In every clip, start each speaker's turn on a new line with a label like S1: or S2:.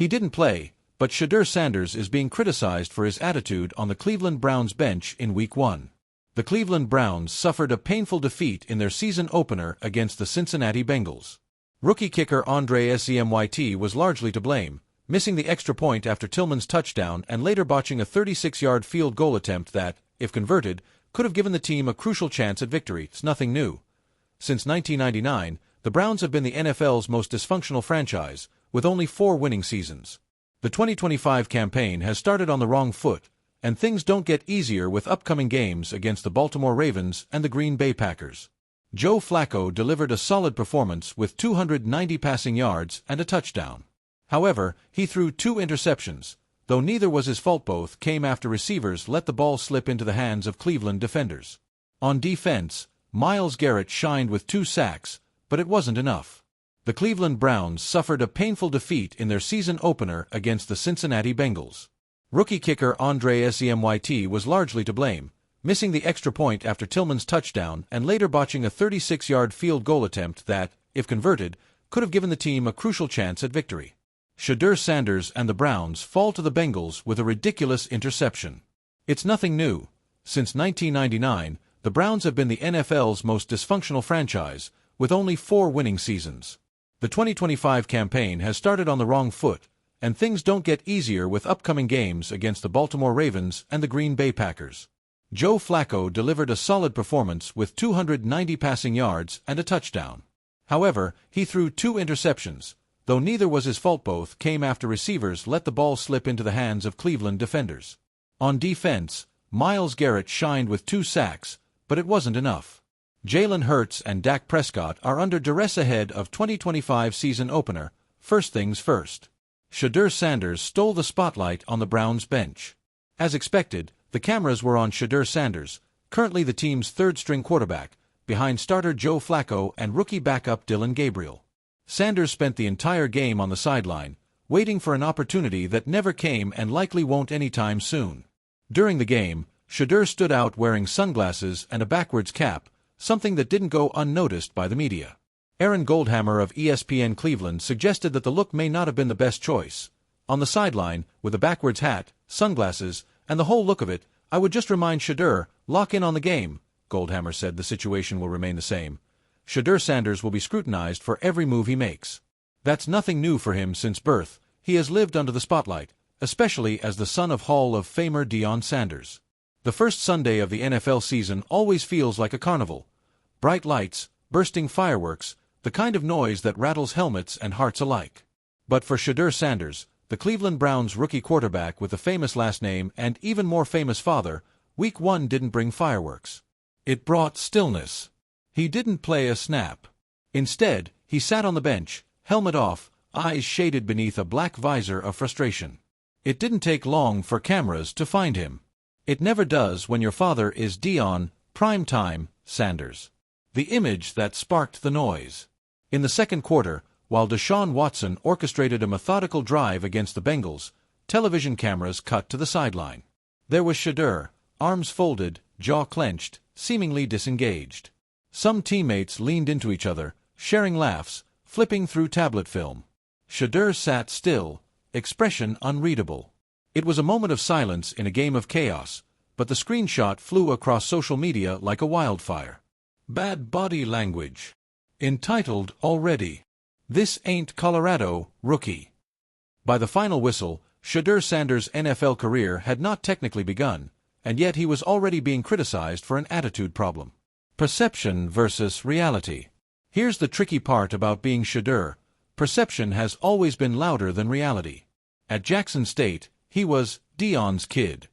S1: He didn't play, but Shedeur Sanders is being criticized for his attitude on the Cleveland Browns bench in Week 1. The Cleveland Browns suffered a painful defeat in their season opener against the Cincinnati Bengals. Rookie kicker Shedeur Sanders was largely to blame, missing the extra point after Tillman's touchdown and later botching a 36-yard field goal attempt that, if converted, could have given the team a crucial chance at victory. It's nothing new. Since 1999, the Browns have been the NFL's most dysfunctional franchise, with only 4 winning seasons. The 2025 campaign has started on the wrong foot, and things don't get easier with upcoming games against the Baltimore Ravens and the Green Bay Packers. Joe Flacco delivered a solid performance with 290 passing yards and a touchdown. However, he threw 2 interceptions, though neither was his fault. Both came after receivers let the ball slip into the hands of Cleveland defenders. On defense, Myles Garrett shined with 2 sacks, but it wasn't enough. The Cleveland Browns suffered a painful defeat in their season opener against the Cincinnati Bengals. Rookie kicker Shedeur Sanders was largely to blame, missing the extra point after Tillman's touchdown and later botching a 36-yard field goal attempt that, if converted, could have given the team a crucial chance at victory. Shedeur Sanders and the Browns fall to the Bengals with a ridiculous interception. It's nothing new. Since 1999, the Browns have been the NFL's most dysfunctional franchise, with only 4 winning seasons. The 2025 campaign has started on the wrong foot, and things don't get easier with upcoming games against the Baltimore Ravens and the Green Bay Packers. Joe Flacco delivered a solid performance with 290 passing yards and a touchdown. However, he threw 2 interceptions, though neither was his fault. Both came after receivers let the ball slip into the hands of Cleveland defenders. On defense, Myles Garrett shined with 2 sacks, but it wasn't enough. Jalen Hurts and Dak Prescott are under duress ahead of 2025 season opener. First things first. Shedeur Sanders stole the spotlight on the Browns bench. As expected, the cameras were on Shedeur Sanders, currently the team's 3rd-string quarterback, behind starter Joe Flacco and rookie backup Dillon Gabriel. Sanders spent the entire game on the sideline, waiting for an opportunity that never came and likely won't anytime soon. During the game, Shedeur stood out wearing sunglasses and a backwards cap, something that didn't go unnoticed by the media. Aaron Goldhammer of ESPN Cleveland suggested that the look may not have been the best choice. On the sideline, with a backwards hat, sunglasses, and the whole look of it, I would just remind Shedeur, lock in on the game. Goldhammer said the situation will remain the same. Shedeur Sanders will be scrutinized for every move he makes. That's nothing new for him since birth. He has lived under the spotlight, especially as the son of Hall of Famer Deion Sanders. The first Sunday of the NFL season always feels like a carnival. Bright lights, bursting fireworks, the kind of noise that rattles helmets and hearts alike. But for Shedeur Sanders, the Cleveland Browns rookie quarterback with a famous last name and even more famous father, Week 1 didn't bring fireworks. It brought stillness. He didn't play a snap. Instead, he sat on the bench, helmet off, eyes shaded beneath a black visor of frustration. It didn't take long for cameras to find him. It never does when your father is Deion, primetime, Sanders. The image that sparked the noise. In the second quarter, while Deshaun Watson orchestrated a methodical drive against the Bengals, television cameras cut to the sideline. There was Shedeur, arms folded, jaw clenched, seemingly disengaged. Some teammates leaned into each other, sharing laughs, flipping through tablet film. Shedeur sat still, expression unreadable. It was a moment of silence in a game of chaos, but the screenshot flew across social media like a wildfire. Bad body language. Entitled already. This ain't Colorado, rookie. By the final whistle, Shedeur Sanders' NFL career had not technically begun, and yet he was already being criticized for an attitude problem. Perception versus reality. Here's the tricky part about being Shedeur. Perception has always been louder than reality. At Jackson State, he was Deion's kid.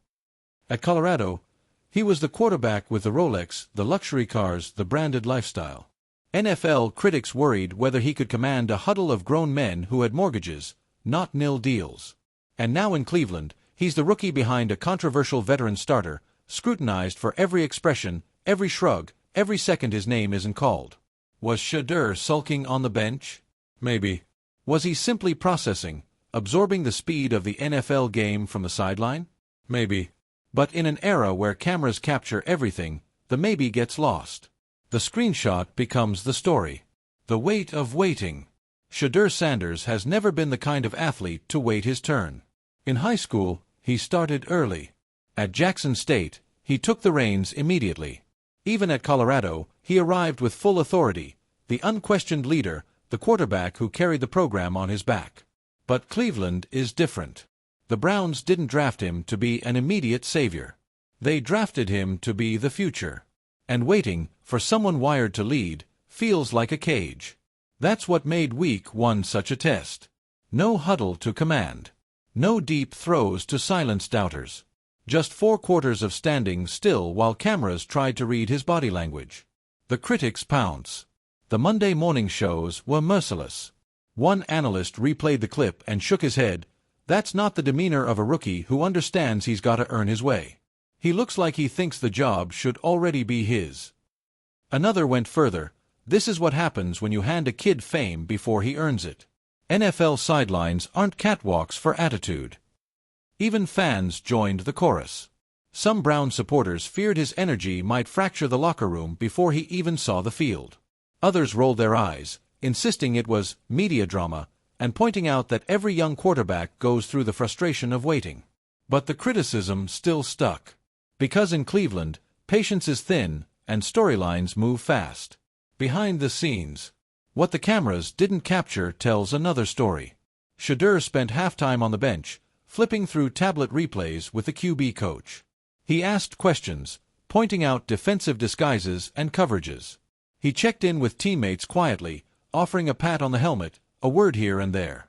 S1: At Colorado, he was the quarterback with the Rolex, the luxury cars, the branded lifestyle. NFL critics worried whether he could command a huddle of grown men who had mortgages, not nil deals. And now in Cleveland, he's the rookie behind a controversial veteran starter, scrutinized for every expression, every shrug, every second his name isn't called. Was Shedeur sulking on the bench? Maybe. Was he simply processing, absorbing the speed of the NFL game from the sideline? Maybe. But in an era where cameras capture everything, the maybe gets lost. The screenshot becomes the story. The weight of waiting. Shedeur Sanders has never been the kind of athlete to wait his turn. In high school, he started early. At Jackson State, he took the reins immediately. Even at Colorado, he arrived with full authority, the unquestioned leader, the quarterback who carried the program on his back. But Cleveland is different. The Browns didn't draft him to be an immediate savior. They drafted him to be the future. And waiting for someone wired to lead feels like a cage. That's what made Week 1 such a test. No huddle to command. No deep throws to silence doubters. Just 4 quarters of standing still while cameras tried to read his body language. The critics pounce. The Monday morning shows were merciless. One analyst replayed the clip and shook his head. That's not the demeanor of a rookie who understands he's got to earn his way. He looks like he thinks the job should already be his. Another went further. This is what happens when you hand a kid fame before he earns it. NFL sidelines aren't catwalks for attitude. Even fans joined the chorus. Some Brown supporters feared his energy might fracture the locker room before he even saw the field. Others rolled their eyes, insisting it was media drama, and pointing out that every young quarterback goes through the frustration of waiting. But the criticism still stuck. Because in Cleveland, patience is thin, and storylines move fast. Behind the scenes, what the cameras didn't capture tells another story. Shedeur spent halftime on the bench, flipping through tablet replays with the QB coach. He asked questions, pointing out defensive disguises and coverages. He checked in with teammates quietly, offering a pat on the helmet, a word here and there.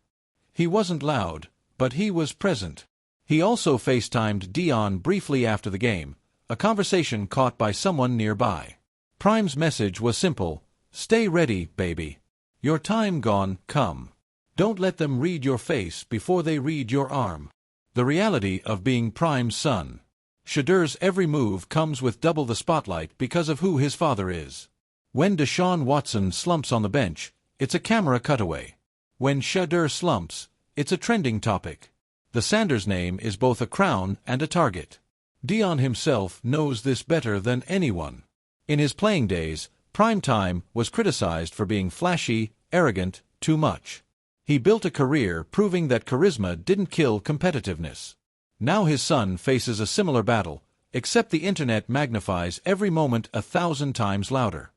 S1: He wasn't loud, but he was present. He also FaceTimed Dion briefly after the game, a conversation caught by someone nearby. Prime's message was simple: stay ready, baby. Your time gone, come. Don't let them read your face before they read your arm. The reality of being Prime's son. Shedeur's every move comes with double the spotlight because of who his father is. When Deshaun Watson slumps on the bench, it's a camera cutaway. When Shedeur slumps, it's a trending topic. The Sanders name is both a crown and a target. Dion himself knows this better than anyone. In his playing days, Prime Time was criticized for being flashy, arrogant, too much. He built a career proving that charisma didn't kill competitiveness. Now his son faces a similar battle, except the internet magnifies every moment 1,000 times louder.